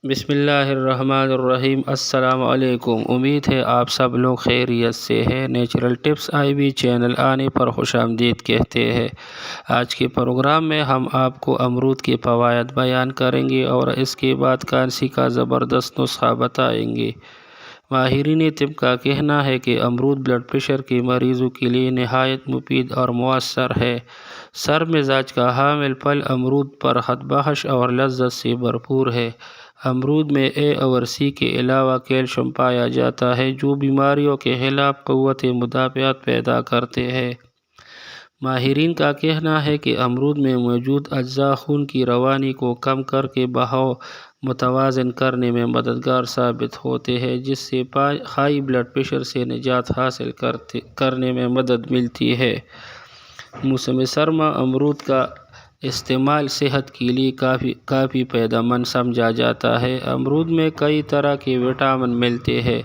بسم اللہ الرحمن الرحیم۔ السلام علیکم۔ امید ہے آپ سب لوگ خیریت سے ہیں۔ نیچرل ٹپس IB چینل آنے پر خوش آمدید کہتے ہیں۔ آج کے پروگرام میں ہم آپ کو امرود کے فوائد بیان کریں گے اور اس کے بعد کانسی کا زبردست نسخہ بتائیں گے۔ ماہرین طب کا کہنا ہے کہ امرود بلڈ پریشر کے مریضوں کے لیے نہایت مفید اور مؤثر ہے۔ سر مزاج کا حامل پھل امرود پر حد بخش اور لذت سے بھرپور ہے۔ امرود میں A اور C کے علاوہ کیلشیم پایا جاتا ہے جو بیماریوں کے خلاف قوت مدافعت پیدا کرتے ہیں۔ ماہرین کا کہنا ہے کہ امرود میں موجود اجزاء خون کی روانی کو کم کر کے بہاؤ متوازن کرنے میں مددگار ثابت ہوتے ہیں، جس سے ہائی بلڈ پریشر سے نجات حاصل کرنے میں مدد ملتی ہے۔ موسم سرما امرود کا استعمال صحت کے لیے کافی فائدہ مند سمجھا جاتا ہے۔ امرود میں کئی طرح کے وٹامن ملتے ہیں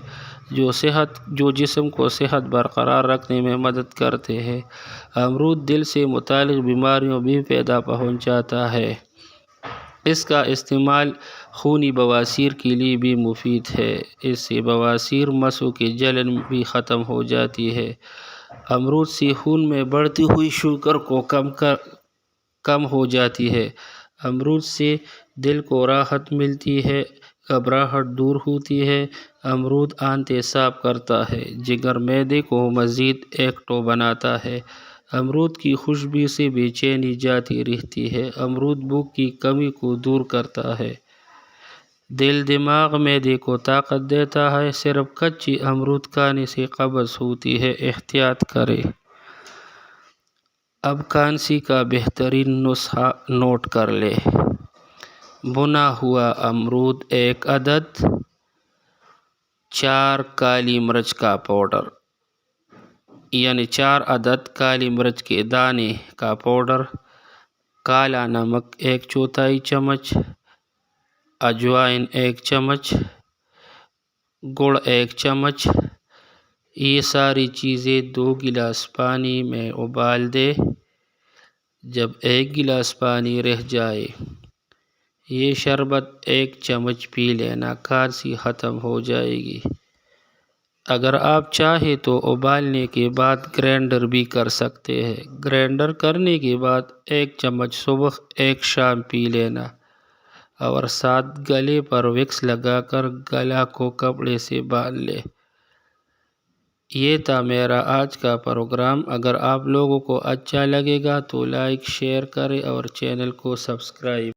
جو جسم کو صحت برقرار رکھنے میں مدد کرتے ہیں۔ امرود دل سے متعلق بیماریوں بھی فائدہ پہنچاتا ہے۔ اس کا استعمال خونی بواسیر کے لیے بھی مفید ہے۔ اس سے بواسیر مسوں کی جلن بھی ختم ہو جاتی ہے۔ امرود سے خون میں بڑھتی ہوئی شوگر کو کم ہو جاتی ہے۔ امرود سے دل کو راحت ملتی ہے، گھبراہٹ دور ہوتی ہے۔ امرود آنتیں صاف کرتا ہے، جگر معدے کو مزید ایکٹو بناتا ہے۔ امرود کی خوشبو سے بے چینی جاتی رہتی ہے۔ امرود بھوک کی کمی کو دور کرتا ہے، دل دماغ معدے کو طاقت دیتا ہے۔ صرف کچی امرود کھانے سے قبض ہوتی ہے، احتیاط کریں۔ اب کانسی کا بہترین نسخہ نوٹ کر لیں۔ بھنا ہوا امرود 1 عدد، 4 کالی مرچ کا پاؤڈر یعنی 4 عدد کالی مرچ کے دانے کا پاؤڈر، کالا نمک 1/4 چمچ، اجوائن 1 چمچ، گڑ 1 چمچ۔ یہ ساری چیزیں 2 گلاس پانی میں ابال دیں۔ جب 1 گلاس پانی رہ جائے، یہ شربت 1 چمچ پی لینا، کھانسی ختم ہو جائے گی۔ اگر آپ چاہیں تو ابالنے کے بعد گرائنڈر بھی کر سکتے ہیں۔ گرائنڈر کرنے کے بعد 1 چمچ صبح 1 شام پی لینا، اور ساتھ گلے پر وکس لگا کر گلا کو کپڑے سے باندھ لیں۔ یہ تھا میرا آج کا پروگرام۔ اگر آپ لوگوں کو اچھا لگے گا تو لائک شیئر کریں اور چینل کو سبسکرائب